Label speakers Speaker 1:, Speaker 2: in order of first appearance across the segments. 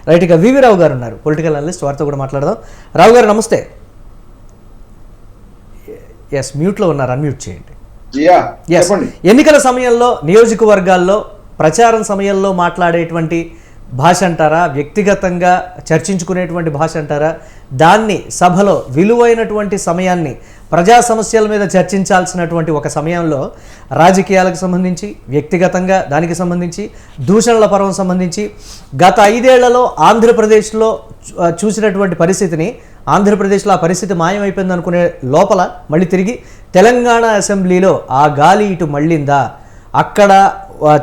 Speaker 1: Right, ఇక వివి రావు గారు ఉన్నారు, పొలిటికల్ అనలిస్ట్, వారితో కూడా మాట్లాడదాం. రావు గారు నమస్తే. ఎస్, మ్యూట్లో ఉన్నారు, అన్మ్యూట్ చేయండి. ఎన్నికల సమయంలో నియోజకవర్గాల్లో ప్రచారం సమయంలో మాట్లాడేటువంటి భాష అంటారా, వ్యక్తిగతంగా చర్చించుకునేటువంటి భాష అంటారా, దాన్ని సభలో విలువైనటువంటి సమయాన్ని ప్రజా సమస్యల మీద చర్చించాల్సినటువంటి ఒక సమయంలో రాజకీయాలకు సంబంధించి, వ్యక్తిగతంగా దానికి సంబంధించి, దూషణల పర్వం సంబంధించి గత 5 ఏళ్లలో ఆంధ్రప్రదేశ్లో చూసినటువంటి పరిస్థితిని, ఆంధ్రప్రదేశ్లో ఆ పరిస్థితి మాయమైపోయింది అనుకునే లోపల మళ్ళీ తిరిగి తెలంగాణ అసెంబ్లీలో ఆ గాలి ఇటు మళ్ళిందా, అక్కడ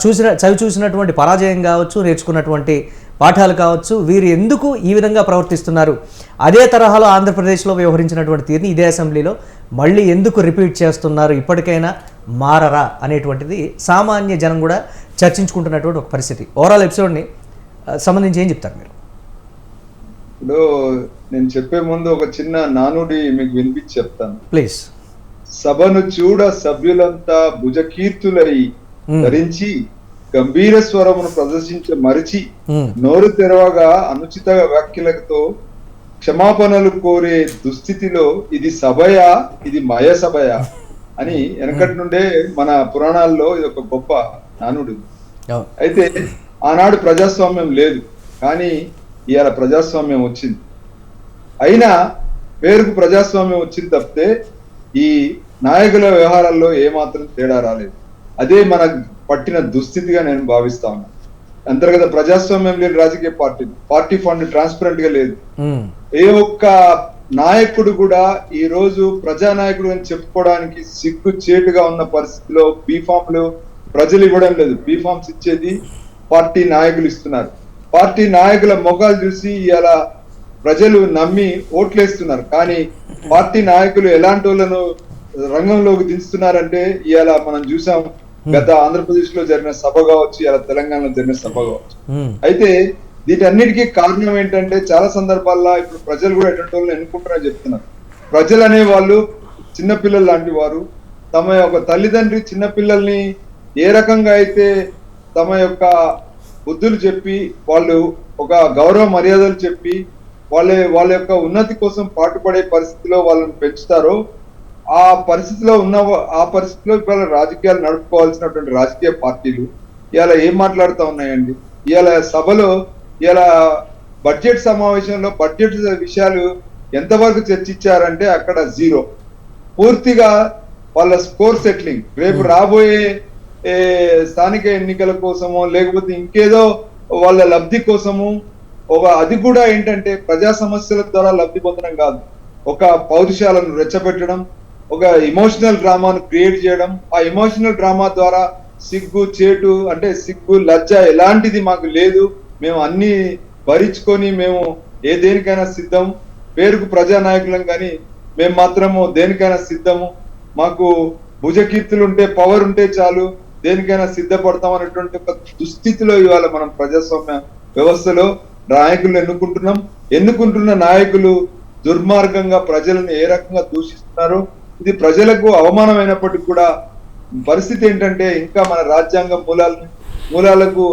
Speaker 1: చవి చూసినటువంటి పరాజయం కావచ్చు, నేర్చుకున్నటువంటి పాఠాలు కావచ్చు, వీరు ఎందుకు ఈ విధంగా ప్రవర్తిస్తున్నారు, అదే తరహాలో ఆంధ్రప్రదేశ్లో వ్యవహరించినటువంటి తీరుని ఇదే అసెంబ్లీలో మళ్ళీ ఎందుకు రిపీట్ చేస్తున్నారు, ఇప్పటికైనా మారరా అనేటువంటిది సామాన్య జనం కూడా చర్చించుకుంటున్నటువంటి ఒక పరిస్థితి. ఓవరాల్ ఎపిసోడ్ని సంబంధించి ఏం చెప్తారు మీరు?
Speaker 2: ఇప్పుడు నేను చెప్పే ముందు ఒక చిన్న నానుడి మీకు వినిపించి చెప్తాను, ప్లీజ్. సభను చూడ సభ్యులంతా భుజకీర్తులై ధరించి గంభీర స్వరమును ప్రదర్శించ మరిచి నోరు తెరవగా అనుచిత వ్యాఖ్యలతో క్షమాపణలు కోరే దుస్థితిలో ఇది సభయా, ఇది మయ సభయా అని వెనకటి నుండే మన పురాణాల్లో ఇది ఒక గొప్ప నానుడు. అయితే ఆనాడు ప్రజాస్వామ్యం లేదు, కానీ ఇవాళ ప్రజాస్వామ్యం వచ్చింది. అయినా పేరుకు ప్రజాస్వామ్యం వచ్చింది తప్పితే ఈ నాయకుల వ్యవహారాల్లో ఏమాత్రం తేడా రాలేదు. అదే మన పట్టిన దుస్థితిగా నేను భావిస్తా ఉన్నా. అంతర్గత ప్రజాస్వామ్యం లేని రాజకీయ పార్టీ ఫండ్ ట్రాన్స్పరెంట్ గా లేదు. ఏ ఒక్క నాయకుడు కూడా ఈ రోజు ప్రజానాయకుడు అని చెప్పుకోవడానికి సిగ్గు చేటుగా ఉన్న పరిస్థితిలో బీఫామ్లు ప్రజలు ఇవ్వడం లేదు. బీఫామ్స్ ఇచ్చేది పార్టీ నాయకులు ఇస్తున్నారు. పార్టీ నాయకుల మొఖాలు చూసి ఇలా ప్రజలు నమ్మి ఓట్లేస్తున్నారు. కానీ పార్టీ నాయకులు ఎలాంటి వాళ్ళను రంగంలోకి దించుతున్నారంటే ఇవాళ మనం చూసాం. గత ఆంధ్రప్రదేశ్ లో జరిగిన సభ కావచ్చు, ఇలా తెలంగాణలో జరిగిన సభ కావచ్చు. అయితే వీటన్నిటికీ కారణం ఏంటంటే చాలా సందర్భాల్లో ఇప్పుడు ప్రజలు కూడా ఎటువంటి వాళ్ళని ఎన్నుకుంటారని చెప్తున్నారు. ప్రజలు అనే వాళ్ళు చిన్నపిల్లలు లాంటి వారు. తమ యొక్క తల్లిదండ్రి చిన్నపిల్లల్ని ఏ రకంగా అయితే తమ యొక్క బుద్ధులు చెప్పి, వాళ్ళు ఒక గౌరవ మర్యాదలు చెప్పి వాళ్ళ యొక్క ఉన్నతి కోసం పాటుపడే పరిస్థితిలో వాళ్ళని పెంచుతారో, ఆ పరిస్థితిలో ఇవాళ రాజకీయాలు నడుపుకోవాల్సినటువంటి రాజకీయ పార్టీలు ఇవాళ ఏం మాట్లాడుతూ ఉన్నాయండి? ఇవాళ సభలో ఇవాళ బడ్జెట్ సమావేశంలో బడ్జెట్ విషయాలు ఎంతవరకు చర్చించారంటే అక్కడ జీరో. పూర్తిగా వాళ్ళ స్కోర్ సెటిలింగ్, రేపు రాబోయే స్థానిక ఎన్నికల కోసమో లేకపోతే ఇంకేదో వాళ్ళ లబ్ధి కోసము, అది కూడా ఏంటంటే ప్రజా సమస్యల ద్వారా లబ్ధి పొందడం కాదు, ఒక పౌరుషాలను రెచ్చపెట్టడం, ఒక ఎమోషనల్ డ్రామాను క్రియేట్ చేయడం. ఆ ఎమోషనల్ డ్రామా ద్వారా సిగ్గు చేటు అంటే సిగ్గు లజ్జ ఎలాంటిది మాకు లేదు, మేము అన్ని భరించుకొని మేము దేనికైనా సిద్ధం, పేరుకు ప్రజానాయకులం కానీ మేము మాత్రము దేనికైనా సిద్ధము, మాకు భుజకీర్తులు ఉంటే పవర్ ఉంటే చాలు దేనికైనా సిద్ధపడతాం అనేటువంటి ఒక దుస్థితిలో ఇవాళ మనం ప్రజాస్వామ్య వ్యవస్థలో నాయకులు ఎన్నుకుంటున్న నాయకులు దుర్మార్గంగా ప్రజలను ఏ రకంగా దూషిస్తున్నారో ఇది ప్రజలకు అవమానమైనప్పటికీ కూడా పరిస్థితి ఏంటంటే ఇంకా మన రాజ్యాంగ మూలాలకు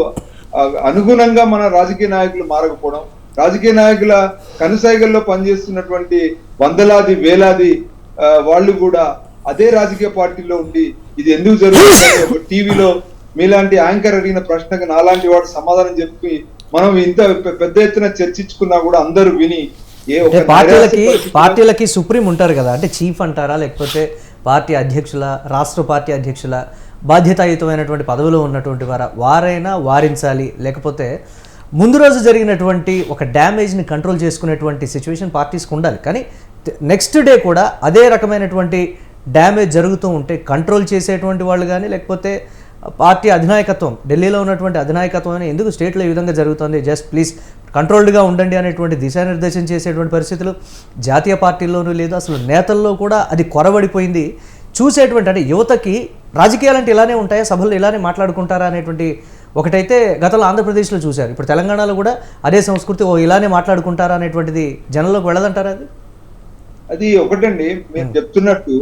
Speaker 2: అనుగుణంగా మన రాజకీయ నాయకులు మారకపోవడం, రాజకీయ నాయకుల కనుసైగల్లో పనిచేస్తున్నటువంటి వందలాది వేలాది వాళ్ళు కూడా అదే రాజకీయ పార్టీలో ఉండి ఇది ఎందుకు జరుగుతుంది ఒక టీవీలో మీలాంటి యాంకర్ అడిగిన ప్రశ్నకు నాలాంటి వాడు సమాధానం చెప్పి మనం ఇంత పెద్ద ఎత్తున చర్చించుకున్నా కూడా అందరూ విని
Speaker 1: పార్టీలకి సుప్రీం ఉంటారు కదా, అంటే చీఫ్ అంటారా లేకపోతే పార్టీ అధ్యక్షుల, రాష్ట్ర పార్టీ అధ్యక్షుల బాధ్యతాయుతమైనటువంటి పదవిలో ఉన్నటువంటి వారైనా వారించాలి, లేకపోతే ముందు రోజు జరిగినటువంటి ఒక డ్యామేజ్ని కంట్రోల్ చేసుకునేటువంటి సిచ్యువేషన్ పార్టీస్కి ఉండాలి. కానీ నెక్స్ట్ డే కూడా అదే రకమైనటువంటి డ్యామేజ్ జరుగుతూ ఉంటే కంట్రోల్ చేసేటువంటి వాళ్ళు కానీ లేకపోతే పార్టీ అధినాయకత్వం, ఢిల్లీలో ఉన్నటువంటి అధినాయకత్వం ఎందుకు స్టేట్లో ఈ విధంగా జరుగుతుంది, జస్ట్ ప్లీజ్ కంట్రోల్డ్గా ఉండండి అనేటువంటి దిశానిర్దేశం చేసేటువంటి పరిస్థితులు జాతీయ పార్టీల్లోనూ లేదు, అసలు నేతల్లో కూడా అది కొరబడిపోయింది. చూసేటువంటి అంటే యువతకి రాజకీయాలు అంటే ఇలానే ఉంటాయా, సభల్లో ఇలానే మాట్లాడుకుంటారా అనేటువంటి ఒకటైతే గతంలో ఆంధ్రప్రదేశ్లో చూశారు. ఇప్పుడు తెలంగాణలో కూడా అదే సంస్కృతి, ఇలానే మాట్లాడుకుంటారా అనేటువంటిది జనంలోకి వెళ్ళదంటారా?
Speaker 2: అది ఒకటండి, మీరు చెప్తున్నట్టు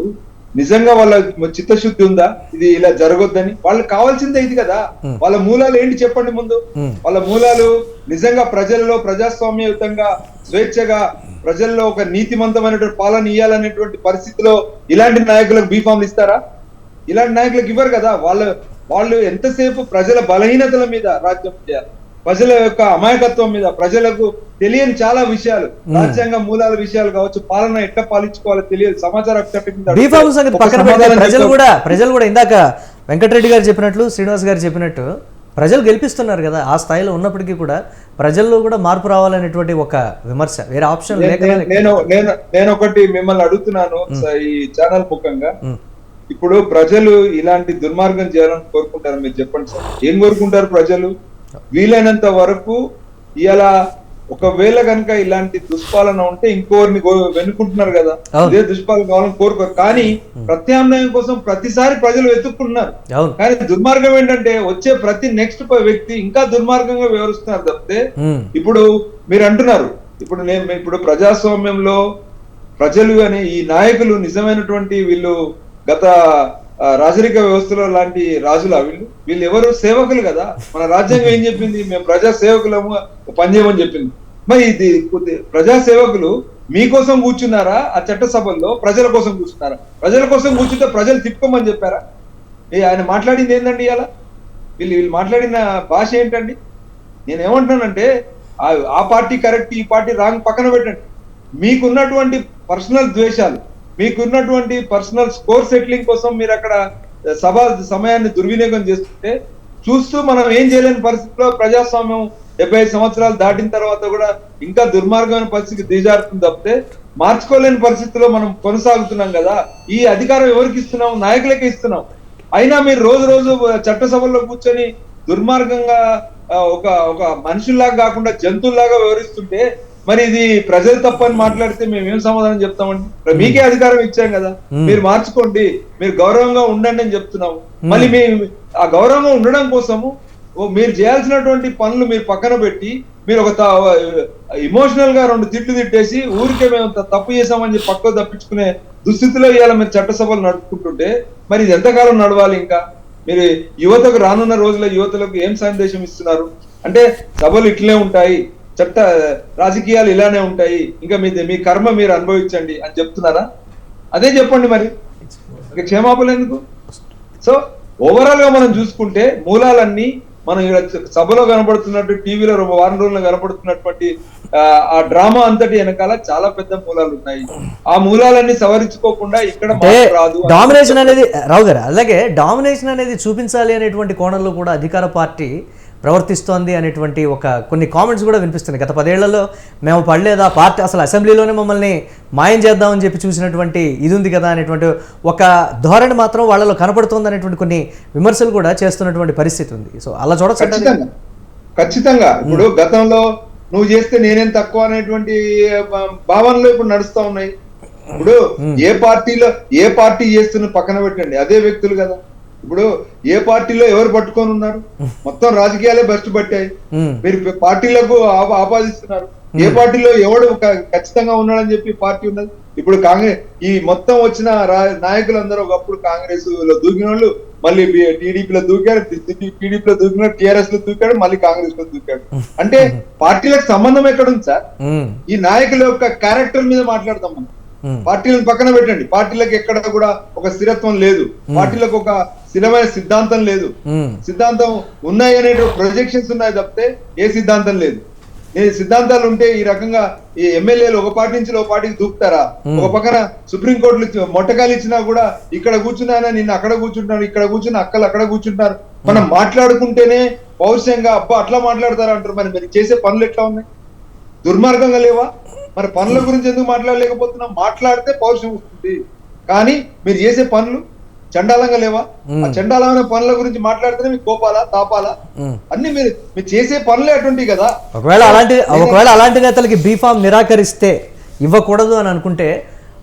Speaker 2: నిజంగా వాళ్ళ చిత్తశుద్ధి ఉందా ఇది ఇలా జరగొద్దని? వాళ్ళకి కావాల్సిందే ఇది కదా. వాళ్ళ మూలాలు ఏంటి చెప్పండి ముందు. వాళ్ళ మూలాలు నిజంగా ప్రజల్లో ప్రజాస్వామ్యయుతంగా స్వేచ్ఛగా ప్రజల్లో ఒక నీతిమంతమైనటువంటి పాలన ఇవ్వాలనేటువంటి పరిస్థితిలో ఇలాంటి నాయకులకు బీఫామ్లు ఇస్తారా? ఇలాంటి నాయకులకు ఇవ్వరు కదా. వాళ్ళు ఎంతసేపు ప్రజల బలహీనతల మీద రాజ్యం చేయాలి, ప్రజల యొక్క అమాయకత్వం మీద, ప్రజలకు తెలియని చాలా విషయాలు, రాజ్యాంగ మూలాల విషయాలు కావచ్చు, పాలన ఎట్లా పాలించుకోవాలో తెలియదు, సమాచార
Speaker 1: ప్రజలు కూడా ఇందాక వెంకటరెడ్డి గారు చెప్పినట్లు, శ్రీనివాస్ గారు చెప్పినట్టు ప్రజలు గెలిపిస్తున్నారు కదా. ఆ స్థాయిలో ఉన్నప్పటికీ కూడా ప్రజల్లో కూడా మార్పు రావాలనేటువంటి ఒక విమర్శ, వేరే ఆప్షన్ లేక
Speaker 2: నేను ఒకటి మిమ్మల్ని అడుగుతున్నాను ఈ ఛానల్ ముఖంగా. ఇప్పుడు ప్రజలు ఇలాంటి దుర్మార్గం చేయాలని కోరుకుంటారు, మీరు చెప్పండి సార్. ఏం కోరుకుంటారు ప్రజలు? వీలైనంత వరకు ఇలా ఒకవేళ కనుక ఇలాంటి దుష్పాలన ఉంటే ఇంకోరిని వెనుకుంటున్నారు కదా, ఇదే దుష్పాలన కావాలని కోరుకోరు. కానీ ప్రత్యామ్నాయం కోసం ప్రతిసారి ప్రజలు వెతుక్కుంటున్నారు. కానీ దుర్మార్గం ఏంటంటే వచ్చే ప్రతి నెక్స్ట్ వ్యక్తి ఇంకా దుర్మార్గంగా వివరిస్తున్నారు తప్పితే. ఇప్పుడు మీరు అంటున్నారు, ఇప్పుడు ప్రజాస్వామ్యంలో ప్రజలు అనే ఈ నాయకులు నిజమైనటువంటి వీళ్ళు గత రాజరిక వ్యవస్థలో లాంటి రాజులా వీళ్ళు ఎవరు? సేవకులు కదా. మన రాజ్యాంగం ఏం చెప్పింది? మేము ప్రజా సేవకులము పనిచేయమని చెప్పింది. మరి ఇది ప్రజా సేవకులు మీకోసం కూర్చున్నారా ఆ చట్టసభల్లో? ప్రజల కోసం కూర్చున్నారా? ప్రజల కోసం కూర్చుంటే ప్రజలు తిప్పుకోమని చెప్పారా? ఆయన మాట్లాడింది ఏంటండి ఇలా? వీళ్ళు మాట్లాడిన భాష ఏంటండి? నేనేమంటున్నానంటే ఆ పార్టీ కరెక్ట్, ఈ పార్టీ రాంగ్ పక్కన పెట్టండి. మీకున్నటువంటి పర్సనల్ ద్వేషాలు, మీకున్నటువంటి పర్సనల్ స్కోర్ సెటిలింగ్ కోసం మీరు అక్కడ సభ సమయాన్ని దుర్వినియోగం చేస్తుంటే చూస్తూ మనం ఏం చేయలేని పరిస్థితిలో ప్రజాస్వామ్యం 75 సంవత్సరాలు దాటిన తర్వాత కూడా ఇంకా దుర్మార్గమైన పరిస్థితికి దిగజారుతుంది తప్పితే మార్చుకోలేని పరిస్థితిలో మనం కొనసాగుతున్నాం కదా. ఈ అధికారం ఎవరికి ఇస్తున్నాం? నాయకులకే ఇస్తున్నాం. అయినా మీరు రోజు చట్టసభల్లో కూర్చొని దుర్మార్గంగా ఒక మనుషుల్లాగా కాకుండా జంతువుల్లాగా వివరిస్తుంటే మరి ఇది ప్రజలు తప్పని మాట్లాడితే మేము ఏం సమాధానం చెప్తామండి? మీకే అధికారం ఇచ్చాం కదా, మీరు మార్చుకోండి, మీరు గౌరవంగా ఉండండి అని చెప్తున్నాము. మళ్ళీ ఆ గౌరవంగా ఉండడం కోసము మీరు చేయాల్సినటువంటి పనులు మీరు పక్కన పెట్టి మీరు ఒక ఇమోషనల్ గా 2 తిట్లు తిట్టేసి ఊరికే మేము తప్పు చేసామని చెప్పి పక్కకు తప్పించుకునే దుస్థితిలో ఇవాళ మీరు చట్టసభలు నడుపుకుంటుంటే మరి ఇది ఎంతకాలం నడవాలి? ఇంకా మీరు యువతకు రానున్న రోజుల్లో యువతలకు ఏం సందేశం ఇస్తున్నారు? అంటే సభలు ఇట్లే ఉంటాయి, చట్ట రాజకీయాలు ఇలానే ఉంటాయి, ఇంకా మీ కర్మ మీరు అనుభవించండి అని చెప్తున్నారా? అదే చెప్పండి మరి, క్షమాపణ ఎందుకు? సో ఓవరాల్ గా మనం చూసుకుంటే మూలాలన్నీ మనం సభలో కనబడుతున్నట్టు, టీవీలో వారం రోజుల్లో కనబడుతున్నటువంటి ఆ డ్రామా అంతటి వెనకాల చాలా పెద్ద మూలాలు ఉన్నాయి. ఆ మూలాలన్నీ సవరించుకోకుండా ఇక్కడ రాదు.
Speaker 1: డామినేషన్ అనేది రావు గారు, అలాగే డామినేషన్ అనేది చూపించాలి అనేటువంటి కోణంలో కూడా అధికార పార్టీ ప్రవర్తిస్తోంది అనేటువంటి కొన్ని కామెంట్స్ కూడా వినిపిస్తున్నాయి. గత 10 ఏళ్లలో మేము పడలేదా పార్టీ, అసలు అసెంబ్లీలోనే మమ్మల్ని మాయం చేద్దామని చెప్పి చూసినటువంటి ఇది ఉంది కదా అనేటువంటి ఒక ధోరణి మాత్రం వాళ్ళలో కనపడుతుంది అనేటువంటి కొన్ని విమర్శలు కూడా చేస్తున్నటువంటి పరిస్థితి ఉంది. సో అలా చూడొచ్చు.
Speaker 2: ఖచ్చితంగా ఇప్పుడు గతంలో నువ్వు చేస్తే నేనేం తక్కువ అనేటువంటి భావనలో ఇప్పుడు నడుస్తా ఉన్నాయి. ఇప్పుడు ఏ పార్టీ చేస్తున్న పక్కన పెట్టండి, అదే వ్యక్తులు కదా. ఇప్పుడు ఏ పార్టీలో ఎవరు పట్టుకొని ఉన్నారు? మొత్తం రాజకీయాలే బస్ట్ పట్టాయి. మీరు పార్టీలకు ఆపాదిస్తున్నారు. ఏ పార్టీలో ఎవడు ఖచ్చితంగా ఉన్నాడని చెప్పి పార్టీ ఉన్నది. ఇప్పుడు కాంగ్రెస్ ఈ మొత్తం వచ్చిన నాయకులందరూ ఒకప్పుడు కాంగ్రెస్ లో దూకిన వాళ్ళు మళ్ళీ టీడీపీలో దూకాడు, టీడీపీలో దూకినాడు, టీఆర్ఎస్ లో దూకాడు, మళ్ళీ కాంగ్రెస్ లో దూకాడు. అంటే పార్టీలకు సంబంధం ఎక్కడుంది సార్? ఈ నాయకుల యొక్క క్యారెక్టర్ మీద మాట్లాడతాం మనం. పార్టీలను పక్కన పెట్టండి, పార్టీలకు ఎక్కడ కూడా ఒక స్థిరత్వం లేదు, పార్టీలకు ఒక స్థిరమైన సిద్ధాంతం లేదు. సిద్ధాంతం ఉన్నాయి అనే ప్రొజెక్షన్స్ ఉన్నాయి తప్పితే ఏ సిద్ధాంతం లేదు. సిద్ధాంతాలు ఉంటే ఈ రకంగా ఈ ఎమ్మెల్యేలు ఒక పార్టీ నుంచి ఒక పార్టీకి దూకుతారా? ఒక పక్కన సుప్రీంకోర్టులు మొట్టకాలు ఇచ్చినా కూడా ఇక్కడ కూర్చున్నానా, నిన్న అక్కడ కూర్చుంటున్నాను, ఇక్కడ కూర్చున్న అక్కలు అక్కడ కూర్చుంటారు. మనం మాట్లాడుకుంటేనే పౌరుషంగా అబ్బా అట్లా మాట్లాడతారు అంటారు. మరి మీరు చేసే పనులు ఎట్లా ఉన్నాయి? దుర్మార్గంగా లేవా? మరి పనుల గురించి ఎందుకు మాట్లాడలేకపోతున్నాం? మాట్లాడితే పౌరుషం వస్తుంది, కానీ మీరు చేసే పనులు చండాలంగా లేవా? ఆ చండాలమైన పనుల గురించి మాట్లాడితేనే మీకు కోపాలా తాపాలా? అన్ని మీరు చేసే పనులే అటువంటివి కదా.
Speaker 1: ఒకవేళ అలాంటి నేతలకి బీఫామ్ నిరాకరిస్తే ఇవ్వకూడదు అని అనుకుంటే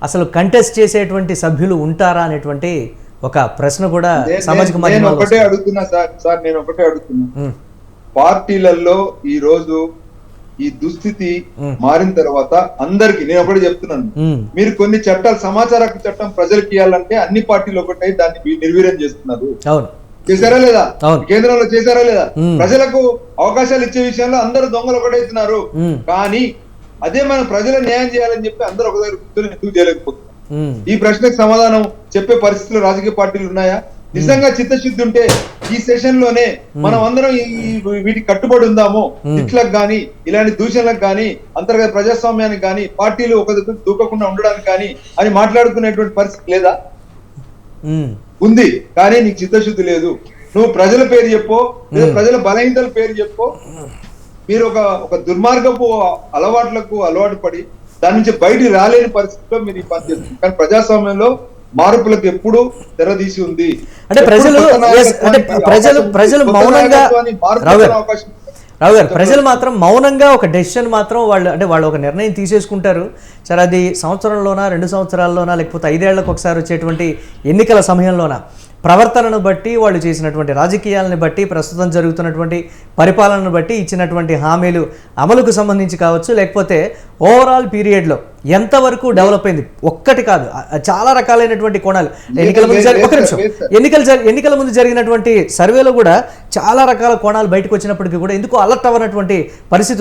Speaker 1: అసలు కంటెస్ట్ చేసేటువంటి సభ్యులు ఉంటారా అనేటువంటి ఒక ప్రశ్న కూడా సామాజిక మాధ్యమాల్లో
Speaker 2: నేను ఒకటే అడుగుతున్నా. పార్టీలలో ఈ రోజు ఈ దుస్థితి మారిన తర్వాత అందరికి నేను ఒకటి చెప్తున్నాను, మీరు కొన్ని చట్టాలు, సమాచార హక్కు చట్టం ప్రజలకు ఇవ్వాలంటే అన్ని పార్టీలు ఒకటే దాన్ని నిర్వీర్యం చేస్తున్నారు. చేశారా లేదా? కేంద్రంలో చేశారా లేదా? ప్రజలకు అవకాశాలు ఇచ్చే విషయంలో అందరూ దొంగలు ఒకటైతున్నారు. కానీ అదే మనం ప్రజల న్యాయం చేయాలని చెప్పి అందరూ ఒక దగ్గర కూర్చొని ఎందుకు చేయలేకపోతున్నారు? ఈ ప్రశ్నకు సమాధానం చెప్పే పరిస్థితులు రాజకీయ పార్టీలు ఉన్నాయా? నిజంగా చిత్తశుద్ధి ఉంటే ఈ సెషన్ లోనే మనం అందరం వీటికి కట్టుబడి ఉందాము. ఇట్లకు గాని, ఇలాంటి దూషణలకు గాని, అంతర్గత ప్రజాస్వామ్యానికి గాని, పార్టీలు ఒక దగ్గర దూకకుండా ఉండడానికి కానీ అని మాట్లాడుకునేటువంటి పరిస్థితి లేదా? ఉంది. కానీ నీకు చిత్తశుద్ధి లేదు. నువ్వు ప్రజల పేరు చెప్పో, లేదా ప్రజల బలహీనతల పేరు చెప్పో, మీరు ఒక దుర్మార్గపు అలవాటు పడి దాని నుంచి బయటికి రాలేని పరిస్థితిలో మీరు ఈ పని చేస్తున్నారు. కానీ ప్రజాస్వామ్యంలో మార్పులకు ఎప్పుడు తెరదీసి ఉంది.
Speaker 1: అంటే ప్రజలు మౌనంగా, రావు గారు, ప్రజలు మాత్రం మౌనంగా ఒక డెసిషన్ మాత్రం వాళ్ళు ఒక నిర్ణయం తీసేసుకుంటారు. సరే, అది సంవత్సరంలోనా, 2 సంవత్సరాల్లోనా, లేకపోతే 5 ఏళ్లకు ఒకసారి వచ్చేటువంటి ఎన్నికల సమయంలోనా, ప్రవర్తనను బట్టి, వాళ్ళు చేసినటువంటి రాజకీయాలను బట్టి, ప్రస్తుతం జరుగుతున్నటువంటి పరిపాలనను బట్టి, ఇచ్చినటువంటి హామీలు అమలుకు సంబంధించి కావచ్చు, లేకపోతే ఓవరాల్ పీరియడ్లో ఎంతవరకు డెవలప్ అయింది, ఒక్కటి కాదు చాలా రకాలైనటువంటి కోణాలు. ఎన్నికల ముందు జరిగినటువంటి సర్వేలో కూడా చాలా రకాల కోణాలు బయటకు వచ్చినప్పటికీ కూడా ఎందుకు అలర్ట్ అవ్వనటువంటి పరిస్థితి